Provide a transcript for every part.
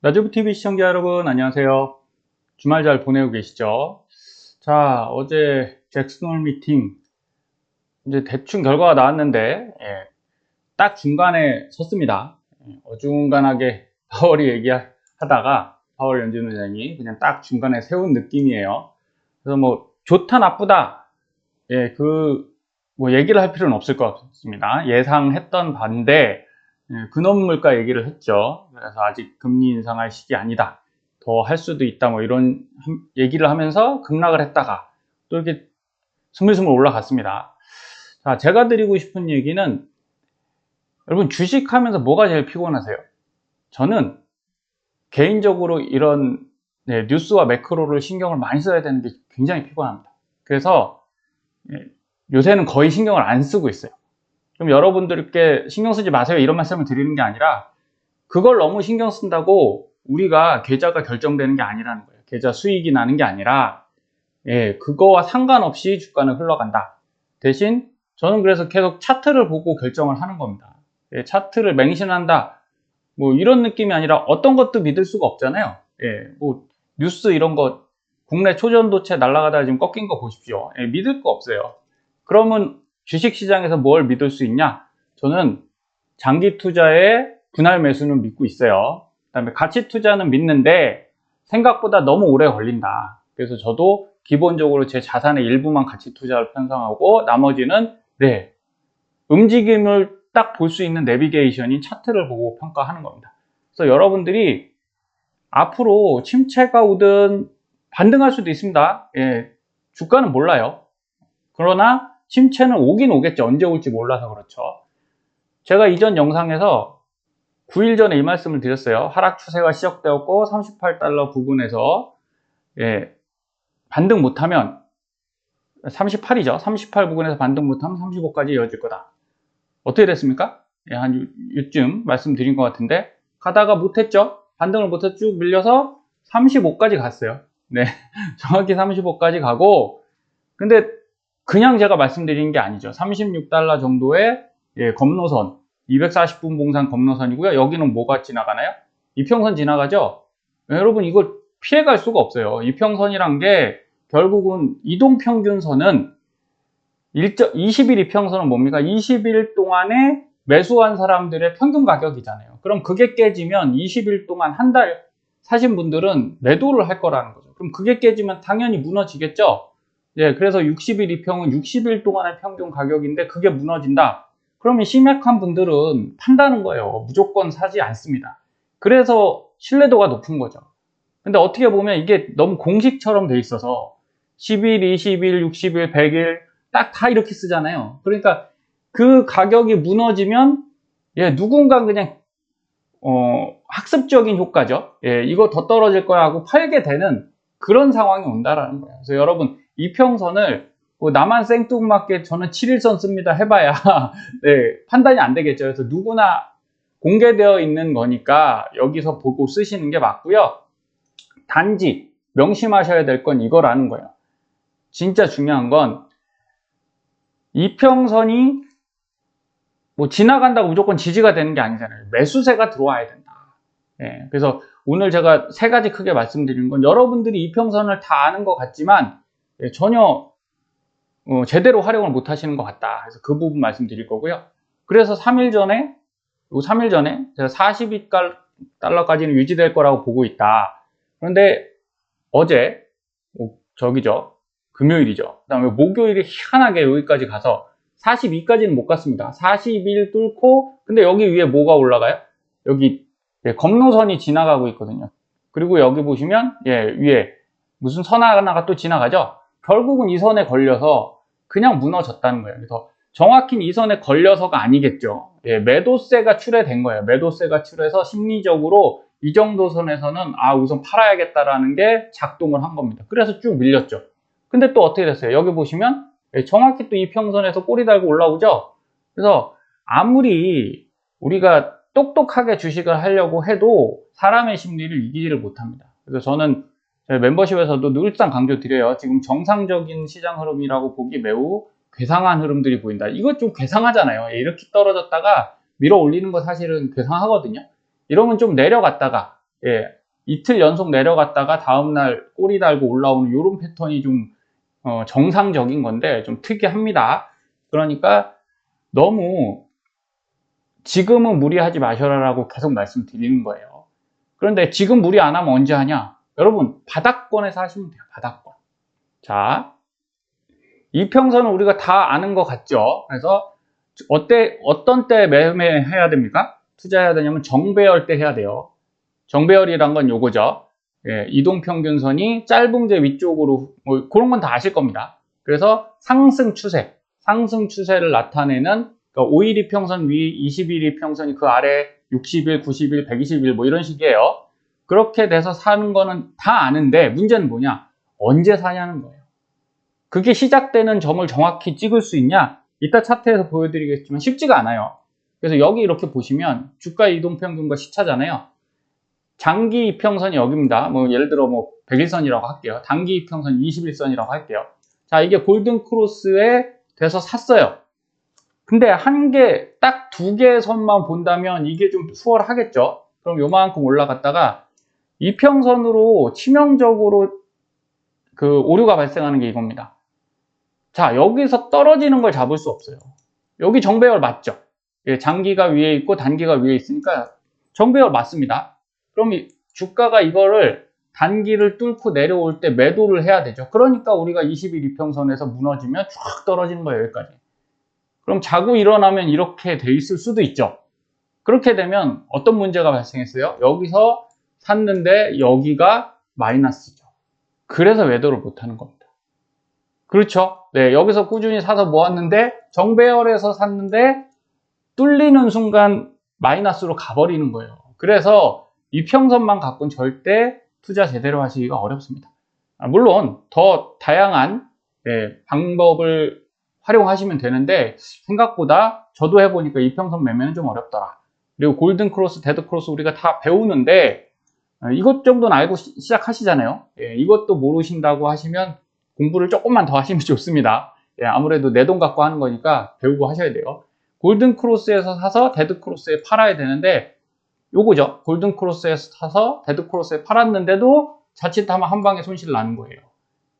나주부TV 시청자 여러분 안녕하세요. 주말 잘 보내고 계시죠? 자, 어제 잭슨홀 미팅 이제 대충 결과가 나왔는데 딱 중간에 섰습니다. 어중간하게 파월이 얘기하다가 파월 연준 의장이 그냥 딱 중간에 세운 느낌이에요. 그래서 뭐 좋다 나쁘다 뭐 얘기를 할 필요는 없을 것 같습니다. 예상했던 바인데 근원 물가 얘기를 했죠. 그래서 아직 금리 인상할 시기 아니다. 더 할 수도 있다. 뭐 이런 얘기를 하면서 급락을 했다가 또 이렇게 스물스물 올라갔습니다. 자, 제가 드리고 싶은 얘기는 여러분 주식하면서 뭐가 제일 피곤하세요? 저는 개인적으로 이런 뉴스와 매크로를 신경을 많이 써야 되는 게 굉장히 피곤합니다. 그래서 요새는 거의 신경을 안 쓰고 있어요. 좀 여러분들께 신경 쓰지 마세요 이런 말씀을 드리는 게 아니라 그걸 너무 신경 쓴다고 우리가 계좌가 결정되는 게 아니라는 거예요. 계좌 수익이 나는 게 아니라 그거와 상관없이 주가는 흘러간다. 대신 저는 그래서 계속 차트를 보고 결정을 하는 겁니다. 차트를 맹신한다. 뭐 이런 느낌이 아니라 어떤 것도 믿을 수가 없잖아요. 뭐 뉴스 이런 거 국내 초전도체 날아가다가 지금 꺾인 거 보십시오. 믿을 거 없어요. 그러면 주식시장에서 뭘 믿을 수 있냐? 저는 장기 투자의 분할 매수는 믿고 있어요. 그 다음에 가치 투자는 믿는데 생각보다 너무 오래 걸린다. 그래서 저도 기본적으로 제 자산의 일부만 가치 투자를 편성하고 나머지는 움직임을 딱 볼 수 있는 내비게이션인 차트를 보고 평가하는 겁니다. 그래서 여러분들이 앞으로 침체가 오든 반등할 수도 있습니다. 주가는 몰라요. 그러나 침체는 오긴 오겠죠. 언제 올지 몰라서 그렇죠. 제가 이전 영상에서 9일 전에 이 말씀을 드렸어요. 하락 추세가 시작되었고 38달러 부근에서 반등 못하면 38이죠. 38 부근에서 반등 못하면 35까지 이어질 거다. 어떻게 됐습니까? 한 요쯤 말씀드린 것 같은데 가다가 못했죠. 반등을 못해서 쭉 밀려서 35까지 갔어요. 정확히 35까지 가고 근데 그냥 제가 말씀드린 게 아니죠. 36달러 정도의 검노선 240분 봉산 검노선이고요. 여기는 뭐가 지나가나요? 이평선 지나가죠. 여러분 이걸 피해갈 수가 없어요. 이평선이란 게 결국은 이동평균선은 20일 이평선은 뭡니까? 20일 동안에 매수한 사람들의 평균 가격이잖아요. 그럼 그게 깨지면 20일 동안 한 달 사신 분들은 매도를 할 거라는 거죠. 그럼 그게 깨지면 당연히 무너지겠죠? 그래서 60일 이평은 60일 동안의 평균 가격인데 그게 무너진다. 그러면 심약한 분들은 판다는 거예요. 무조건 사지 않습니다. 그래서 신뢰도가 높은 거죠. 근데 어떻게 보면 이게 너무 공식처럼 돼 있어서 10일, 20일, 60일, 100일 딱 다 이렇게 쓰잖아요. 그러니까 그 가격이 무너지면 누군가 그냥 학습적인 효과죠. 이거 더 떨어질 거야 하고 팔게 되는 그런 상황이 온다라는 거예요. 그래서 여러분 이평선을 나만 생뚱맞게 저는 7일선 씁니다 해봐야 판단이 안 되겠죠. 그래서 누구나 공개되어 있는 거니까 여기서 보고 쓰시는 게 맞고요. 단지 명심하셔야 될 건 이거라는 거예요. 진짜 중요한 건 이평선이 뭐 지나간다고 무조건 지지가 되는 게 아니잖아요. 매수세가 들어와야 된다. 그래서 오늘 제가 세 가지 크게 말씀드리는 건 여러분들이 이평선을 다 아는 것 같지만 전혀 제대로 활용을 못 하시는 것 같다. 그래서 그 부분 말씀드릴 거고요. 그래서 3일 전에 제가 42달러까지는 유지될 거라고 보고 있다. 그런데 어제 저기죠. 금요일이죠. 그 다음에 목요일에 희한하게 여기까지 가서 42까지는 못 갔습니다. 41 뚫고 근데 여기 위에 뭐가 올라가요? 여기 검노선이 지나가고 있거든요. 그리고 여기 보시면 위에 무슨 선 하나가 또 지나가죠. 결국은 이 선에 걸려서 그냥 무너졌다는 거예요. 그래서 정확히 이 선에 걸려서가 아니겠죠. 매도세가 출회된 거예요. 매도세가 출해서 심리적으로 이 정도 선에서는 우선 팔아야겠다라는 게 작동을 한 겁니다. 그래서 쭉 밀렸죠. 근데 또 어떻게 됐어요? 여기 보시면 정확히 또 이평선에서 꼬리 달고 올라오죠. 그래서 아무리 우리가 똑똑하게 주식을 하려고 해도 사람의 심리를 이기지를 못합니다. 그래서 저는 멤버십에서도 늘상 강조드려요. 지금 정상적인 시장 흐름이라고 보기 매우 괴상한 흐름들이 보인다. 이거 좀 괴상하잖아요. 이렇게 떨어졌다가 밀어 올리는 거 사실은 괴상하거든요. 이러면 좀 내려갔다가 예, 이틀 연속 내려갔다가 다음날 꼬리 달고 올라오는 이런 패턴이 좀 정상적인 건데 좀 특이합니다. 그러니까 너무 지금은 무리하지 마셔라라고 계속 말씀드리는 거예요. 그런데 지금 무리 안 하면 언제 하냐? 여러분 바닥권에서 하시면 돼요. 바닥권. 자, 이평선은 우리가 다 아는 것 같죠? 그래서 어떤 때 매매해야 됩니까? 투자해야 되냐면 정배열 때 해야 돼요. 정배열이란 건 요거죠. 예, 이동평균선이 짧은 제 위쪽으로 뭐 그런 건 다 아실 겁니다. 그래서 상승 추세를 나타내는 그러니까 5일 이평선 위 20일 이평선이 그 아래 60일, 90일, 120일 뭐 이런 식이에요. 그렇게 돼서 사는 거는 다 아는데 문제는 뭐냐? 언제 사냐는 거예요. 그게 시작되는 점을 정확히 찍을 수 있냐? 이따 차트에서 보여드리겠지만 쉽지가 않아요. 그래서 여기 이렇게 보시면 주가 이동평균과 시차잖아요. 장기 이평선이 여기입니다. 뭐 예를 들어 뭐 100일선이라고 할게요. 단기 이평선 21선이라고 할게요. 자, 이게 골든 크로스에 돼서 샀어요. 근데 딱 두 개의 선만 본다면 이게 좀 수월하겠죠. 그럼 요만큼 올라갔다가 이평선으로 치명적으로 그 오류가 발생하는 게 이겁니다. 자, 여기서 떨어지는 걸 잡을 수 없어요. 여기 정배열 맞죠? 예, 장기가 위에 있고 단기가 위에 있으니까 정배열 맞습니다. 그럼 주가가 이거를 단기를 뚫고 내려올 때 매도를 해야 되죠. 그러니까 우리가 20일 이평선에서 무너지면 쭉 떨어지는 거예요, 여기까지. 그럼 자고 일어나면 이렇게 돼 있을 수도 있죠. 그렇게 되면 어떤 문제가 발생했어요? 여기서 샀는데 여기가 마이너스죠. 그래서 매도를 못하는 겁니다. 그렇죠? 네, 여기서 꾸준히 사서 모았는데 정배열에서 샀는데 뚫리는 순간 마이너스로 가버리는 거예요. 그래서 이평선만 갖고는 절대 투자 제대로 하시기가 어렵습니다. 물론 더 다양한 방법을 활용하시면 되는데 생각보다 저도 해보니까 이평선 매매는 좀 어렵더라. 그리고 골든 크로스, 데드 크로스 우리가 다 배우는데 이것 정도는 알고 시작하시잖아요. 이것도 모르신다고 하시면 공부를 조금만 더 하시면 좋습니다. 아무래도 내 돈 갖고 하는 거니까 배우고 하셔야 돼요. 골든 크로스에서 사서 데드 크로스에 팔아야 되는데 요거죠. 골든 크로스에서 사서 데드 크로스에 팔았는데도 자칫하면 한 방에 손실 나는 거예요.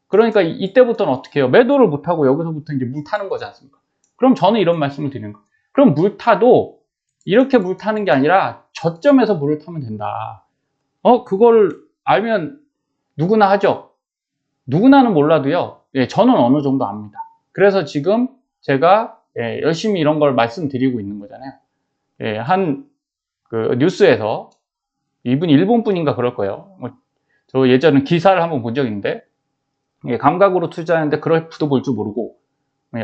그러니까 이때부터는 어떻게 해요? 매도를 못하고 여기서부터 이제 물 타는 거지 않습니까? 그럼 저는 이런 말씀을 드리는 거예요. 그럼 물 타도 이렇게 물 타는 게 아니라 저점에서 물을 타면 된다. 그걸 알면 누구나 하죠. 누구나는 몰라도요. 저는 어느 정도 압니다. 그래서 지금 제가 열심히 이런 걸 말씀드리고 있는 거잖아요. 그 뉴스에서 이분이 일본 분인가 그럴 거예요. 저 예전에 기사를 한번 본 적이 있는데 감각으로 투자하는데 그래프도 볼 줄 모르고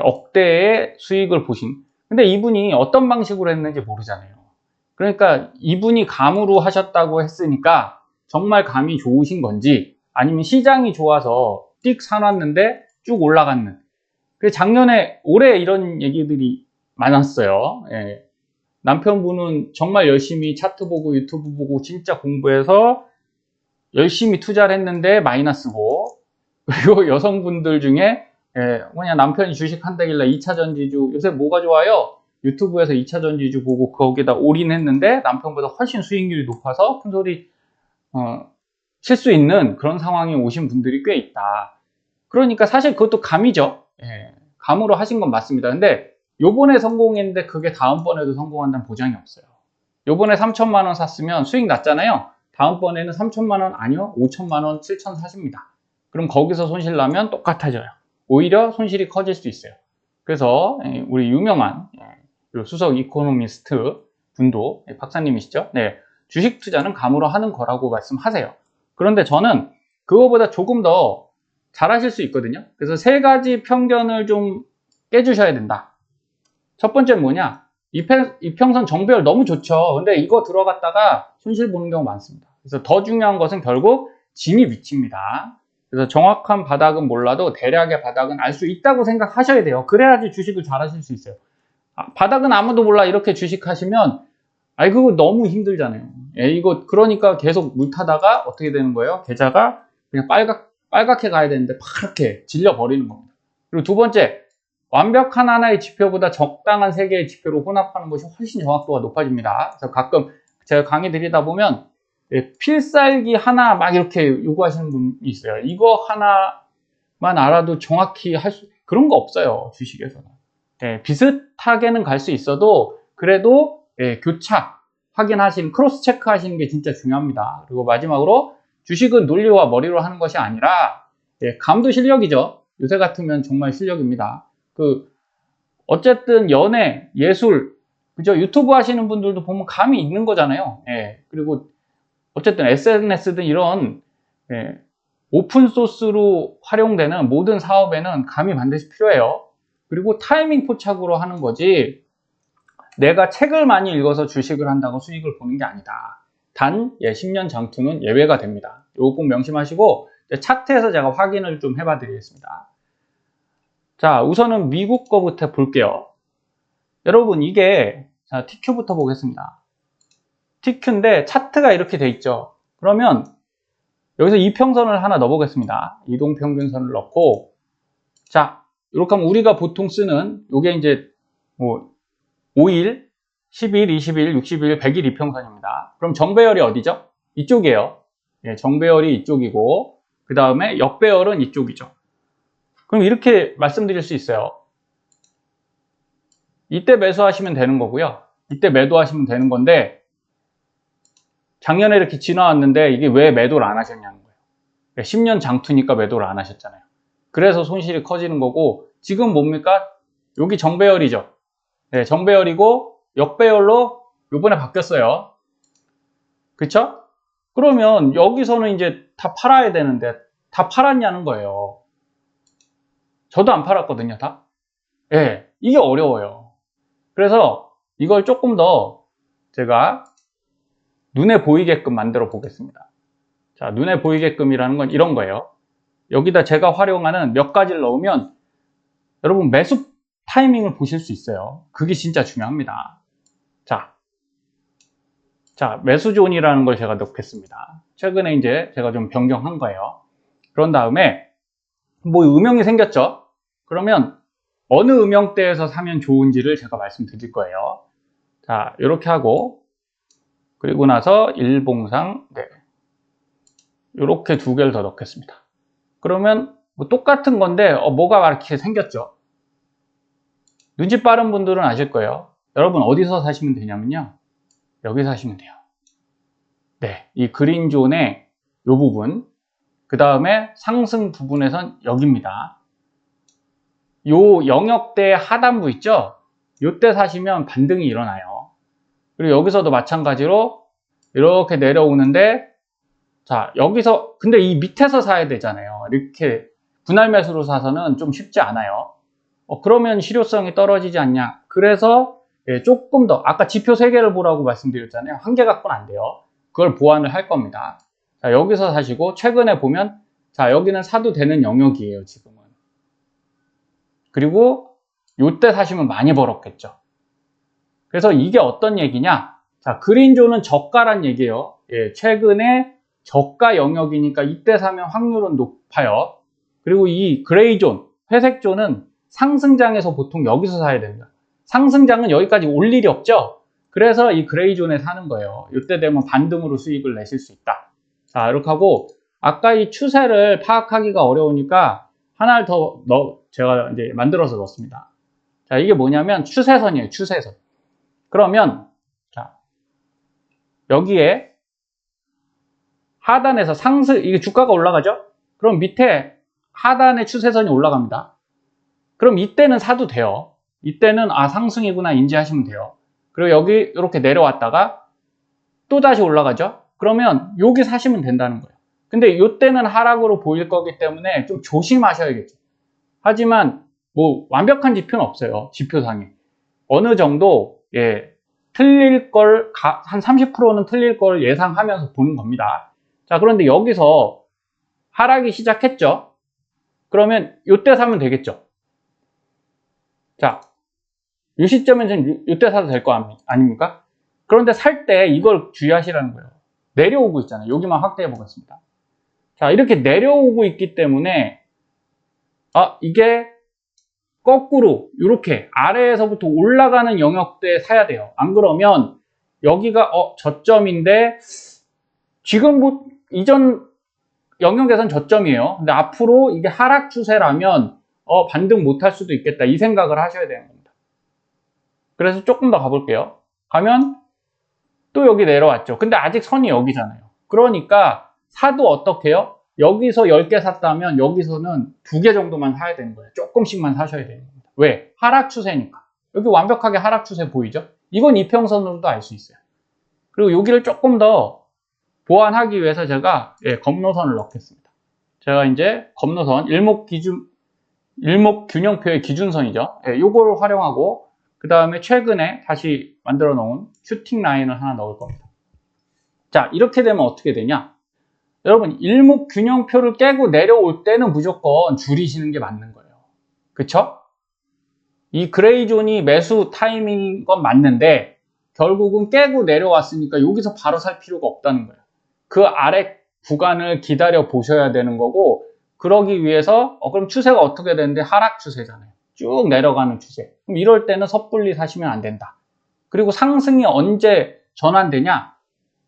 억대의 수익을 보신. 근데 이분이 어떤 방식으로 했는지 모르잖아요. 그러니까 이분이 감으로 하셨다고 했으니까 정말 감이 좋으신 건지 아니면 시장이 좋아서 띡 사놨는데 쭉 올라갔는. 작년에 올해 이런 얘기들이 많았어요. 남편분은 정말 열심히 차트 보고 유튜브 보고 진짜 공부해서 열심히 투자를 했는데 마이너스고, 그리고 여성분들 중에 그냥 남편이 주식 한다길래 2차 전지주 요새 뭐가 좋아요? 유튜브에서 2차 전지주 보고 거기다 올인했는데 남편보다 훨씬 수익률이 높아서 큰소리 칠 수 있는 그런 상황에 오신 분들이 꽤 있다. 그러니까 사실 그것도 감이죠. 감으로 하신 건 맞습니다. 근데 요번에 성공했는데 그게 다음번에도 성공한다는 보장이 없어요. 요번에 3천만 원 샀으면 수익 났잖아요. 다음번에는 3천만 원 아니요 5천만 원, 7천 사십니다. 그럼 거기서 손실 나면 똑같아져요. 오히려 손실이 커질 수 있어요. 그래서 우리 유명한 수석 이코노미스트 분도 박사님이시죠. 네, 주식 투자는 감으로 하는 거라고 말씀하세요. 그런데 저는 그거보다 조금 더 잘하실 수 있거든요. 그래서 세 가지 편견을 좀 깨주셔야 된다. 첫 번째는 뭐냐? 이평선 정배열 너무 좋죠. 근데 이거 들어갔다가 손실 보는 경우 많습니다. 그래서 더 중요한 것은 결국 진입 위치입니다. 그래서 정확한 바닥은 몰라도 대략의 바닥은 알 수 있다고 생각하셔야 돼요. 그래야지 주식을 잘 하실 수 있어요. 바닥은 아무도 몰라 이렇게 주식하시면 그거 너무 힘들잖아요. 이거 그러니까 계속 물 타다가 어떻게 되는 거예요? 계좌가 그냥 빨갛게 가야 되는데 파랗게 질려버리는 겁니다. 그리고 두 번째, 완벽한 하나의 지표보다 적당한 세 개의 지표로 혼합하는 것이 훨씬 정확도가 높아집니다. 그래서 가끔 제가 강의 드리다 보면 필살기 하나 막 이렇게 요구하시는 분이 있어요. 이거 하나만 알아도 정확히 그런 거 없어요. 주식에서는. 비슷하게는 갈 수 있어도 그래도 교차 확인하시는, 크로스 체크 하시는 게 진짜 중요합니다. 그리고 마지막으로 주식은 논리와 머리로 하는 것이 아니라 감도 실력이죠. 요새 같으면 정말 실력입니다. 어쨌든 연애, 예술, 그죠? 유튜브 하시는 분들도 보면 감이 있는 거잖아요. 그리고 어쨌든 SNS든 이런 오픈소스로 활용되는 모든 사업에는 감이 반드시 필요해요. 그리고 타이밍 포착으로 하는 거지, 내가 책을 많이 읽어서 주식을 한다고 수익을 보는 게 아니다. 단 10년 장투는 예외가 됩니다. 이거 꼭 명심하시고 차트에서 제가 확인을 좀 해봐 드리겠습니다. 자, 우선은 미국 거부터 볼게요. 여러분, 이게 자, TQ부터 보겠습니다. TQ인데 차트가 이렇게 돼 있죠. 그러면 여기서 이평선을 하나 넣어보겠습니다. 이동평균선을 넣고, 자, 이렇게 하면 우리가 보통 쓰는 요게 이제 뭐 5일, 10일, 20일, 60일, 100일 이평선입니다. 그럼 정배열이 어디죠? 이쪽이에요. 정배열이 이쪽이고, 그 다음에 역배열은 이쪽이죠. 그럼 이렇게 말씀드릴 수 있어요. 이때 매수하시면 되는 거고요. 이때 매도하시면 되는 건데, 작년에 이렇게 지나왔는데 이게 왜 매도를 안 하셨냐는 거예요. 10년 장투니까 매도를 안 하셨잖아요. 그래서 손실이 커지는 거고, 지금 뭡니까? 여기 정배열이죠. 정배열이고 역배열로 요번에 바뀌었어요. 그쵸? 그러면 여기서는 이제 다 팔아야 되는데 다 팔았냐는 거예요. 저도 안 팔았거든요, 다. 이게 어려워요. 그래서 이걸 조금 더 제가 눈에 보이게끔 만들어 보겠습니다. 자, 눈에 보이게끔이라는 건 이런 거예요. 여기다 제가 활용하는 몇 가지를 넣으면 여러분 매수 타이밍을 보실 수 있어요. 그게 진짜 중요합니다. 자, 매수존이라는 걸 제가 넣겠습니다. 최근에 이제 제가 좀 변경한 거예요. 그런 다음에 뭐 음영이 생겼죠? 그러면 어느 음영대에서 사면 좋은지를 제가 말씀드릴 거예요. 자, 이렇게 하고, 그리고 나서 일봉상, 이렇게 두 개를 더 넣겠습니다. 그러면 뭐 똑같은 건데 뭐가 이렇게 생겼죠? 눈치 빠른 분들은 아실 거예요. 여러분 어디서 사시면 되냐면요, 여기 사시면 돼요. 이 그린존의 이 부분, 그 다음에 상승 부분에선 여기입니다. 요 영역대 하단부 있죠? 요때 사시면 반등이 일어나요. 그리고 여기서도 마찬가지로 이렇게 내려오는데, 자, 여기서 근데 이 밑에서 사야 되잖아요. 이렇게 분할 매수로 사서는 좀 쉽지 않아요. 그러면 실효성이 떨어지지 않냐. 그래서 조금 더, 아까 지표 3개를 보라고 말씀드렸잖아요. 1개 갖고는 안 돼요. 그걸 보완을 할 겁니다. 자, 여기서 사시고, 최근에 보면, 자, 여기는 사도 되는 영역이에요, 지금은. 그리고 요때 사시면 많이 벌었겠죠. 그래서 이게 어떤 얘기냐? 자, 그린존은 저가란 얘기예요. 최근에 저가 영역이니까 이때 사면 확률은 높아요. 그리고 이 그레이존, 회색존은 상승장에서 보통 여기서 사야 됩니다. 상승장은 여기까지 올 일이 없죠. 그래서 이 그레이존에 사는 거예요. 이때 되면 반등으로 수익을 내실 수 있다. 자, 이렇게 하고, 아까 이 추세를 파악하기가 어려우니까 하나를 더 제가 이제 만들어서 넣습니다. 자, 이게 뭐냐면 추세선이에요, 추세선. 그러면, 자, 여기에 하단에서 이게 주가가 올라가죠? 그럼 밑에 하단의 추세선이 올라갑니다. 그럼 이때는 사도 돼요. 이때는 상승이구나 인지하시면 돼요. 그리고 여기 이렇게 내려왔다가 또 다시 올라가죠? 그러면 여기 사시면 된다는 거예요. 근데 이때는 하락으로 보일 거기 때문에 좀 조심하셔야겠죠. 하지만 뭐 완벽한 지표는 없어요. 지표상에. 어느 정도 틀릴 걸, 한 30%는 틀릴 걸 예상하면서 보는 겁니다. 자, 그런데 여기서 하락이 시작했죠? 그러면 이때 사면 되겠죠? 자, 이 시점에는 이때 사도 될 거 아닙니까? 그런데 살 때 이걸 주의하시라는 거예요. 내려오고 있잖아요. 여기만 확대해 보겠습니다. 자, 이렇게 내려오고 있기 때문에 이게 거꾸로 이렇게 아래에서부터 올라가는 영역대에 사야 돼요. 안 그러면 여기가 저점인데 지금 뭐 이전 영역에선 저점이에요. 근데 앞으로 이게 하락 추세라면 반등 못할 수도 있겠다, 이 생각을 하셔야 되는 겁니다. 그래서 조금 더 가볼게요. 가면 또 여기 내려왔죠. 근데 아직 선이 여기잖아요. 그러니까 사도 어떻게 해요? 여기서 10개 샀다면 여기서는 2개 정도만 사야 되는 거예요. 조금씩만 사셔야 되는 겁니다. 왜? 하락 추세니까. 여기 완벽하게 하락 추세 보이죠? 이건 이평선으로도 알 수 있어요. 그리고 여기를 조금 더 보완하기 위해서 제가 검노선을 넣겠습니다. 제가 이제 검노선, 일목균형표의 기준선이죠. 요걸 활용하고, 그 다음에 최근에 다시 만들어 놓은 슈팅 라인을 하나 넣을 겁니다. 자, 이렇게 되면 어떻게 되냐? 여러분, 일목균형표를 깨고 내려올 때는 무조건 줄이시는 게 맞는 거예요. 그쵸? 이 그레이존이 매수 타이밍인 건 맞는데 결국은 깨고 내려왔으니까 여기서 바로 살 필요가 없다는 거예요. 그 아래 구간을 기다려 보셔야 되는 거고, 그러기 위해서 그럼 추세가 어떻게 되는데 하락 추세잖아요. 쭉 내려가는 추세. 그럼 이럴 때는 섣불리 사시면 안 된다. 그리고 상승이 언제 전환되냐?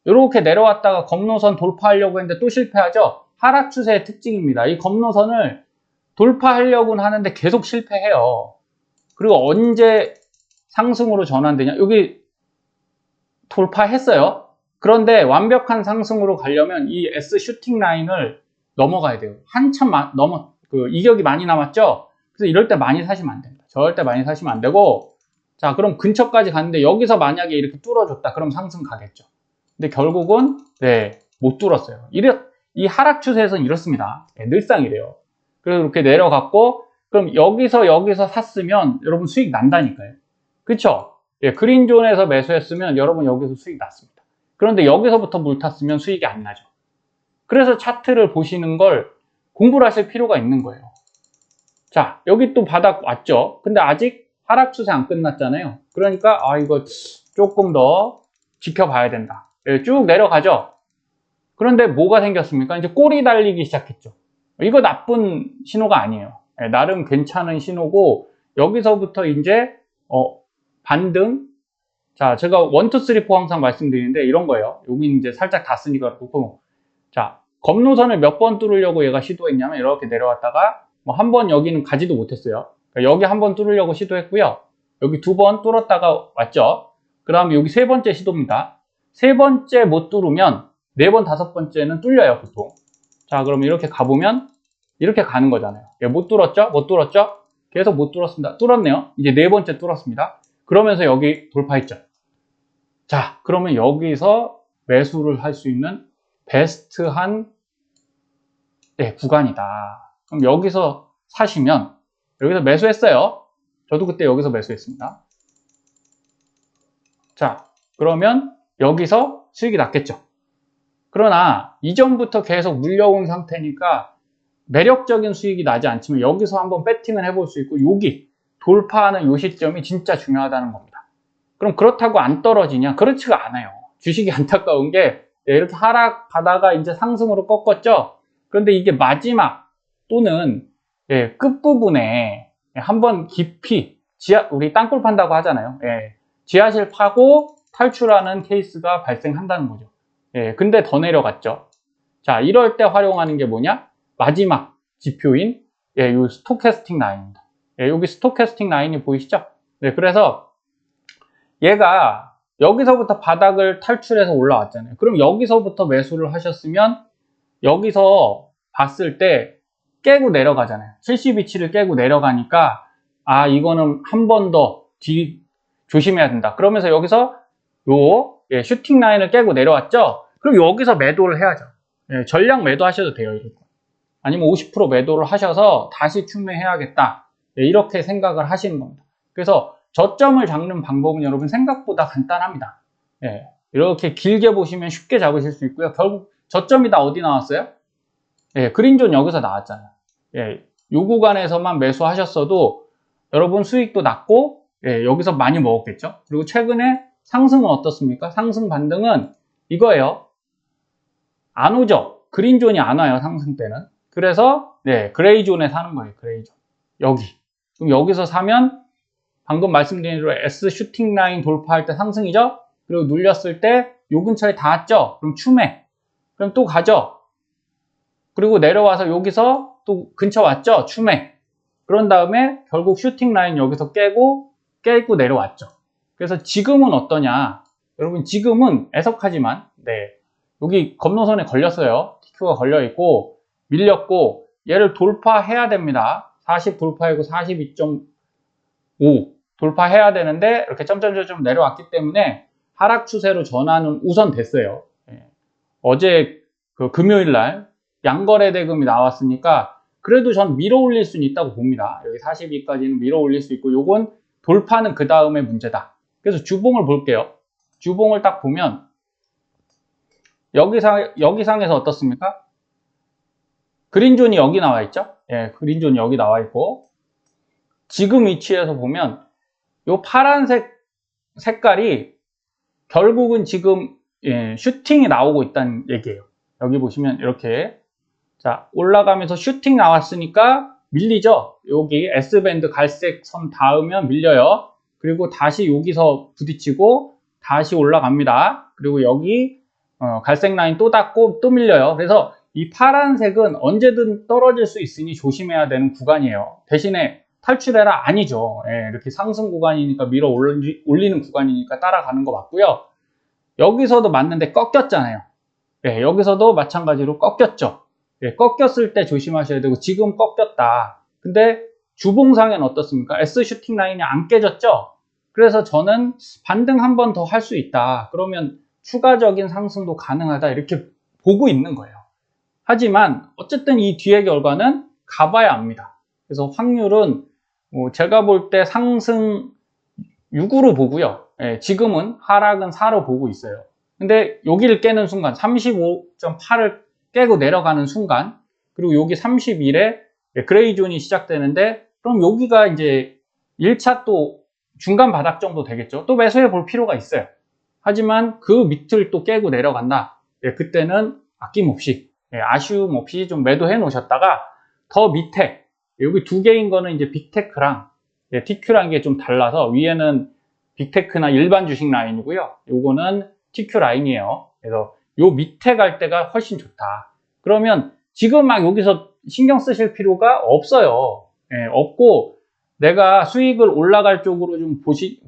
이렇게 내려왔다가 검노선 돌파하려고 했는데 또 실패하죠? 하락 추세의 특징입니다. 이 검노선을 돌파하려고는 하는데 계속 실패해요. 그리고 언제 상승으로 전환되냐? 여기 돌파했어요. 그런데 완벽한 상승으로 가려면 이 S 슈팅 라인을 넘어가야 돼요. 한참 이격이 많이 남았죠? 그래서 이럴 때 많이 사시면 안 됩니다. 저럴 때 많이 사시면 안 되고, 자, 그럼 근처까지 갔는데 여기서 만약에 이렇게 뚫어줬다. 그럼 상승 가겠죠. 근데 결국은, 못 뚫었어요. 이 하락 추세에서는 이렇습니다. 늘상 이래요. 그래서 이렇게 내려갔고, 그럼 여기서 샀으면 여러분 수익 난다니까요. 그쵸? 그린존에서 매수했으면 여러분 여기서 수익 났습니다. 그런데 여기서부터 물 탔으면 수익이 안 나죠. 그래서 차트를 보시는 걸 공부를 하실 필요가 있는 거예요. 자, 여기 또 바닥 왔죠? 근데 아직 하락 추세 안 끝났잖아요. 그러니까 이거 조금 더 지켜봐야 된다. 쭉 내려가죠? 그런데 뭐가 생겼습니까? 이제 꼬리 달리기 시작했죠. 이거 나쁜 신호가 아니에요. 나름 괜찮은 신호고, 여기서부터 이제 반등. 자, 제가 1, 2, 3, 4 항상 말씀드리는데 이런 거예요. 여기 이제 살짝 닿았으니까 그렇고, 자, 검노선을 몇 번 뚫으려고 얘가 시도했냐면 이렇게 내려왔다가 한 번 여기는 가지도 못했어요. 그러니까 여기 한 번 뚫으려고 시도했고요. 여기 2번 뚫었다가 왔죠. 그 다음에 여기 3번째 시도입니다. 3번째 못 뚫으면 4번, 5번째는 뚫려요, 보통. 자, 그럼 이렇게 가보면 이렇게 가는 거잖아요. 못 뚫었죠? 못 뚫었죠? 계속 못 뚫었습니다. 뚫었네요. 이제 4번째 뚫었습니다. 그러면서 여기 돌파했죠. 자, 그러면 여기서 매수를 할 수 있는 베스트한 구간이다. 그럼 여기서 사시면, 여기서 매수했어요. 저도 그때 여기서 매수했습니다. 자, 그러면 여기서 수익이 났겠죠. 그러나 이전부터 계속 물려온 상태니까 매력적인 수익이 나지 않지만 여기서 한번 배팅을 해볼 수 있고, 여기 돌파하는 요 시점이 진짜 중요하다는 겁니다. 그럼 그렇다고 안 떨어지냐? 그렇지가 않아요. 주식이 안타까운 게 이렇게 하락하다가 이제 상승으로 꺾었죠. 그런데 이게 마지막 또는 끝부분에 한번 깊이 우리 땅굴 판다고 하잖아요. 지하실 파고 탈출하는 케이스가 발생한다는 거죠. 근데 더 내려갔죠. 자, 이럴 때 활용하는 게 뭐냐? 마지막 지표인 이 스토캐스틱 라인입니다. 여기 스토캐스틱 라인이 보이시죠? 그래서 얘가 여기서부터 바닥을 탈출해서 올라왔잖아요. 그럼 여기서부터 매수를 하셨으면 여기서 봤을 때 깨고 내려가잖아요. 72치를 깨고 내려가니까 이거는 한 번 더 조심해야 된다. 그러면서 여기서 슈팅 라인을 깨고 내려왔죠? 그럼 여기서 매도를 해야죠. 전량 매도 하셔도 돼요. 이렇게. 아니면 50% 매도를 하셔서 다시 추매해야겠다. 이렇게 생각을 하시는 겁니다. 그래서 저점을 잡는 방법은 여러분 생각보다 간단합니다. 이렇게 길게 보시면 쉽게 잡으실 수 있고요. 결국 저점이 다 어디 나왔어요? 그린존 여기서 나왔잖아요. 이 구간에서만 매수하셨어도 여러분 수익도 났고, 여기서 많이 먹었겠죠. 그리고 최근에 상승은 어떻습니까? 상승 반등은 이거예요. 안 오죠. 그린존이 안 와요, 상승 때는. 그래서 그레이존에 사는 거예요. 그레이존. 여기. 그럼 여기서 사면 방금 말씀드린 대로 S 슈팅 라인 돌파할 때 상승이죠. 그리고 눌렸을 때 요 근처에 닿았죠. 그럼 추매. 그럼 또 가죠. 그리고 내려와서 여기서 또 근처 왔죠. 추매. 그런 다음에 결국 슈팅 라인 여기서 깨고 내려왔죠. 그래서 지금은 어떠냐? 여러분 지금은 애석하지만 여기 검노선에 걸렸어요. TQ가 걸려 있고 밀렸고 얘를 돌파해야 됩니다. 40 돌파이고 42.5 돌파해야 되는데 이렇게 점점점 내려왔기 때문에 하락 추세로 전환은 우선 됐어요. 어제 그 금요일 날 양거래 대금이 나왔으니까 그래도 전 밀어 올릴 수는 있다고 봅니다. 여기 42까지는 밀어 올릴 수 있고 요건 돌파는 그 다음에 문제다. 그래서 주봉을 볼게요. 주봉을 딱 보면 여기상에서 어떻습니까? 그린존이 여기 나와 있죠? 예, 그린존이 여기 나와 있고 지금 위치에서 보면 요 파란색 색깔이 결국은 지금 슈팅이 나오고 있다는 얘기예요. 여기 보시면 이렇게 자 올라가면서 슈팅 나왔으니까 밀리죠. 여기 S밴드 갈색 선 닿으면 밀려요. 그리고 다시 여기서 부딪히고 다시 올라갑니다. 그리고 여기 갈색 라인 또 닿고 또 밀려요. 그래서 이 파란색은 언제든 떨어질 수 있으니 조심해야 되는 구간이에요. 대신에 탈출해라 아니죠. 이렇게 상승 구간이니까 밀어 올리는 구간이니까 따라가는 거 맞고요. 여기서도 맞는데 꺾였잖아요. 여기서도 마찬가지로 꺾였죠. 꺾였을 때 조심하셔야 되고 지금 꺾였다. 근데 주봉상에는 어떻습니까? S 슈팅 라인이 안 깨졌죠? 그래서 저는 반등 한 번 더 할 수 있다. 그러면 추가적인 상승도 가능하다. 이렇게 보고 있는 거예요. 하지만 어쨌든 이 뒤의 결과는 가봐야 합니다. 그래서 확률은 제가 볼 때 상승 6으로 보고요. 지금은 하락은 4로 보고 있어요. 근데 여기를 깨는 순간 35.8을 깨고 내려가는 순간 그리고 여기 31에 그레이존이 시작되는데 그럼 여기가 이제 1차 또 중간 바닥 정도 되겠죠. 또 매수해 볼 필요가 있어요. 하지만 그 밑을 또 깨고 내려간다. 그때는 아낌없이 아쉬움 없이 좀 매도해 놓으셨다가 더 밑에 여기 두 개인 거는 이제 빅테크랑 TQ라는 게 좀 달라서 위에는 빅테크나 일반 주식 라인이고요. 요거는 TQ 라인이에요. 그래서 요 밑에 갈 때가 훨씬 좋다. 그러면 지금 막 여기서 신경 쓰실 필요가 없어요. 없고 내가 수익을 올라갈 쪽으로 좀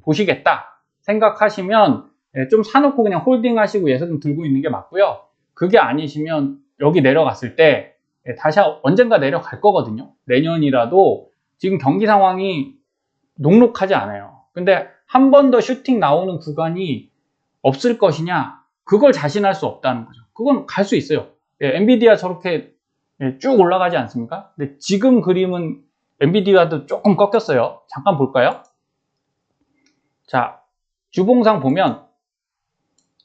보시겠다 생각하시면 좀 사놓고 그냥 홀딩 하시고 예금 들고 있는 게 맞고요. 그게 아니시면 여기 내려갔을 때 다시 언젠가 내려갈 거거든요. 내년이라도 지금 경기 상황이 녹록하지 않아요. 근데 한 번 더 슈팅 나오는 구간이 없을 것이냐? 그걸 자신할 수 없다는 거죠. 그건 갈 수 있어요. 엔비디아 저렇게 쭉 올라가지 않습니까? 근데 지금 그림은 엔비디아도 조금 꺾였어요. 잠깐 볼까요? 자, 주봉상 보면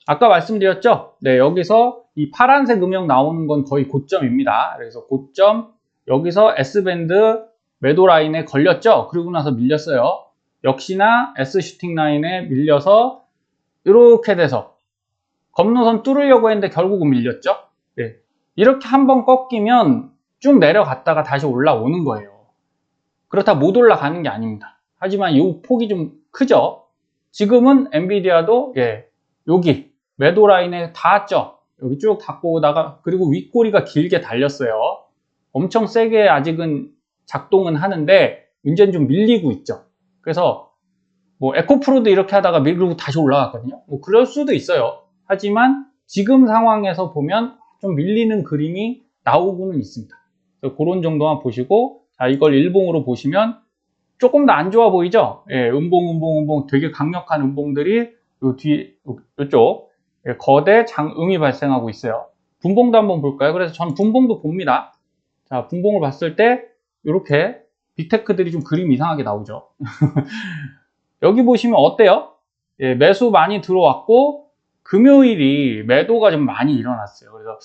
아까 말씀드렸죠? 여기서 이 파란색 음영 나오는 건 거의 고점입니다. 그래서 고점 여기서 S밴드 매도 라인에 걸렸죠? 그러고 나서 밀렸어요. 역시나 S 슈팅 라인에 밀려서 이렇게 돼서 검노선 뚫으려고 했는데 결국은 밀렸죠? 이렇게 한번 꺾이면 쭉 내려갔다가 다시 올라오는 거예요. 그렇다 못 올라가는 게 아닙니다. 하지만 이 폭이 좀 크죠? 지금은 엔비디아도 여기 매도 라인에 닿았죠? 여기 쭉 닿고 오다가 그리고 윗꼬리가 길게 달렸어요. 엄청 세게 아직은 작동은 하는데 문제는 좀 밀리고 있죠. 그래서 뭐 에코프로도 이렇게 하다가 밀고 다시 올라갔거든요. 뭐 그럴 수도 있어요. 하지만 지금 상황에서 보면 좀 밀리는 그림이 나오고는 있습니다. 그래서 그런 정도만 보시고 자 이걸 일봉으로 보시면 조금 더 안 좋아 보이죠? 음봉 되게 강력한 음봉들이 요 뒤에 요쪽 거대 장음이 발생하고 있어요. 분봉도 한번 볼까요? 그래서 전 분봉도 봅니다. 자 분봉을 봤을 때 이렇게 빅테크들이 좀 그림 이상하게 나오죠. 여기 보시면 어때요? 매수 많이 들어왔고 금요일이 매도가 좀 많이 일어났어요. 그래서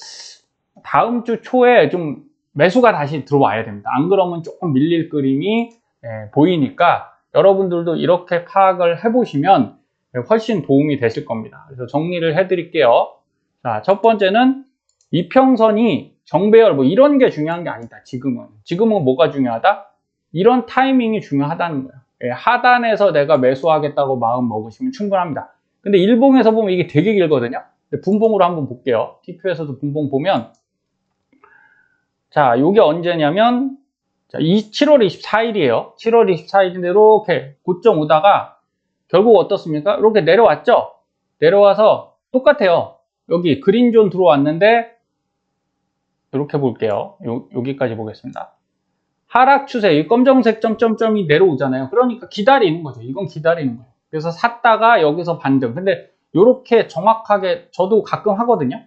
다음 주 초에 좀 매수가 다시 들어와야 됩니다. 안 그러면 조금 밀릴 그림이 보이니까 여러분들도 이렇게 파악을 해보시면 훨씬 도움이 되실 겁니다. 그래서 정리를 해드릴게요. 자, 첫 번째는 이평선이 정배열 뭐 이런 게 중요한 게 아니다. 지금은 뭐가 중요하다? 이런 타이밍이 중요하다는 거예요. 하단에서 내가 매수하겠다고 마음 먹으시면 충분합니다. 근데 일봉에서 보면 이게 되게 길거든요. 분봉으로 한번 볼게요. TQ에서도 분봉 보면, 자, 요게 언제냐면, 자, 7월 24일이에요. 7월 24일인데 이렇게 고점 오다가 결국 어떻습니까? 이렇게 내려왔죠? 내려와서 똑같아요. 여기 그린존 들어왔는데 이렇게 볼게요. 여기까지 보겠습니다. 하락 추세, 이 검정색 점점점이 내려오잖아요. 그러니까 기다리는 거죠. 이건 기다리는 거예요. 그래서 샀다가 여기서 반등. 근데 이렇게 정확하게 저도 가끔 하거든요.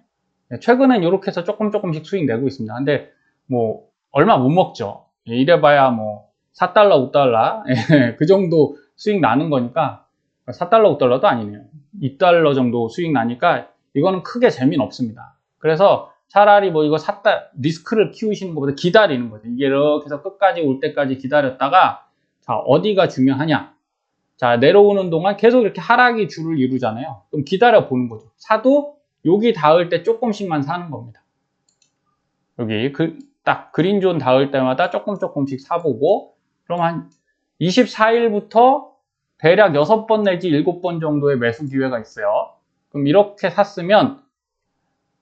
최근엔 이렇게 해서 조금씩 수익 내고 있습니다. 근데 뭐 얼마 못 먹죠. 이래봐야 뭐 4달러, 5달러 그 정도 수익 나는 거니까 4달러, 5달러도 아니네요. 2달러 정도 수익 나니까 이거는 크게 재미는 없습니다. 그래서 차라리 뭐 이거 샀다 리스크를 키우시는 것보다 기다리는 거죠. 이게 이렇게 해서 끝까지 올 때까지 기다렸다가 자 어디가 중요하냐. 자 내려오는 동안 계속 이렇게 하락이 줄을 이루잖아요. 그럼 기다려 보는 거죠. 사도 여기 닿을 때 조금씩만 사는 겁니다. 여기 딱 그린존 닿을 때마다 조금씩 사보고 그럼 한 24일부터 대략 6번 내지 7번 정도의 매수 기회가 있어요. 그럼 이렇게 샀으면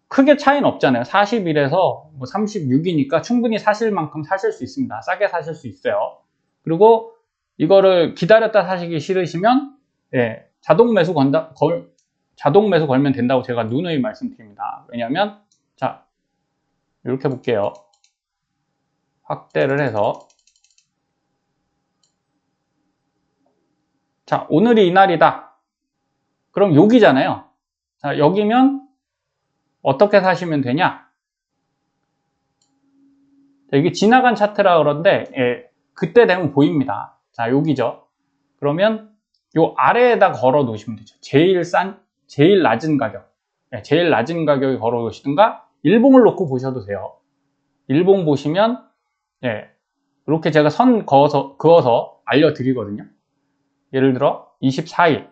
크게 차이는 없잖아요. 40일에서 뭐 36이니까 충분히 사실 만큼 사실 수 있습니다. 싸게 사실 수 있어요. 그리고 이거를 기다렸다 사시기 싫으시면 자동 매수 걸면 된다고 제가 누누이 말씀드립니다. 왜냐하면 자 이렇게 볼게요. 확대를 해서 자 오늘이 이날이다. 그럼 여기잖아요. 자 여기면 어떻게 사시면 되냐? 자, 이게 지나간 차트라 그런데 그때 되면 보입니다. 자 여기죠. 그러면 요 아래에다 걸어 놓으시면 되죠. 제일 낮은 가격 제일 낮은 가격에 걸어 놓으시든가 일봉을 놓고 보셔도 돼요. 일봉 보시면 이렇게 제가 선 그어서 알려드리거든요. 예를 들어 24일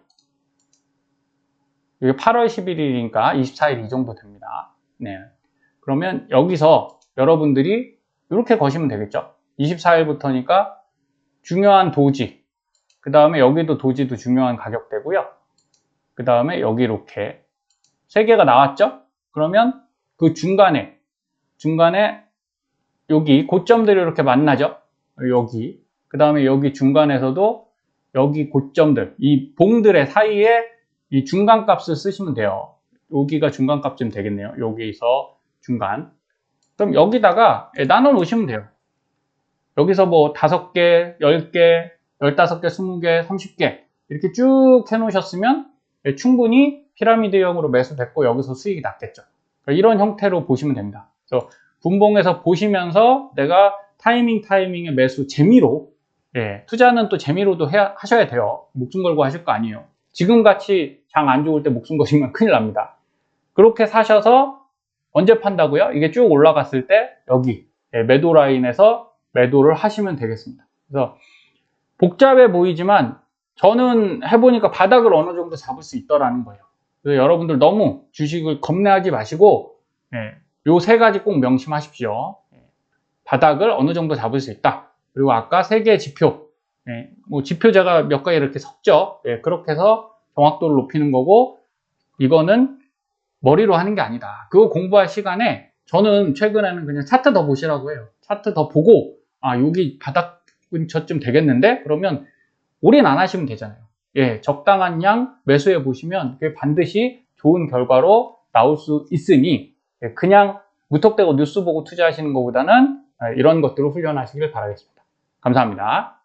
이게 8월 11일이니까 24일 이 정도 됩니다. 네. 그러면 여기서 여러분들이 이렇게 거시면 되겠죠. 24일부터니까 중요한 도지, 그 다음에 여기도 도지도 중요한 가격대고요. 그 다음에 여기 이렇게 세 개가 나왔죠. 그러면 그 중간에 여기 고점들이 이렇게 만나죠. 여기 그 다음에 여기 중간에서도 여기 고점들 이 봉들의 사이에 이 중간값을 쓰시면 돼요. 여기가 중간값쯤 되겠네요. 여기서 중간. 그럼 여기다가 나눠 놓으시면 돼요. 여기서 뭐 5개, 10개, 15개, 20개, 30개 이렇게 쭉 해놓으셨으면 충분히 피라미드형으로 매수됐고 여기서 수익이 났겠죠. 그러니까 이런 형태로 보시면 됩니다. 그래서 분봉에서 보시면서 내가 타이밍에 매수 재미로 투자는 또 재미로도 하셔야 돼요. 목숨 걸고 하실 거 아니에요. 지금같이 장 안 좋을 때 목숨 거시면 큰일 납니다. 그렇게 사셔서 언제 판다고요? 이게 쭉 올라갔을 때 여기 매도 라인에서 매도를 하시면 되겠습니다. 그래서 복잡해 보이지만 저는 해보니까 바닥을 어느 정도 잡을 수 있더라는 거예요. 그래서 여러분들 너무 주식을 겁내하지 마시고 요 세 가지 꼭 명심하십시오. 바닥을 어느 정도 잡을 수 있다. 그리고 아까 세 개의 지표 뭐 지표 제가 몇 가지 이렇게 섞죠. 그렇게 해서 정확도를 높이는 거고 이거는 머리로 하는 게 아니다. 그거 공부할 시간에 저는 최근에는 그냥 차트 더 보시라고 해요. 차트 더 보고 여기 바닥 근처쯤 되겠는데 그러면 올인 안 하시면 되잖아요. 적당한 양 매수해 보시면 그게 반드시 좋은 결과로 나올 수 있으니 그냥 무턱대고 뉴스 보고 투자하시는 것보다는 이런 것들을 훈련하시길 바라겠습니다. 감사합니다.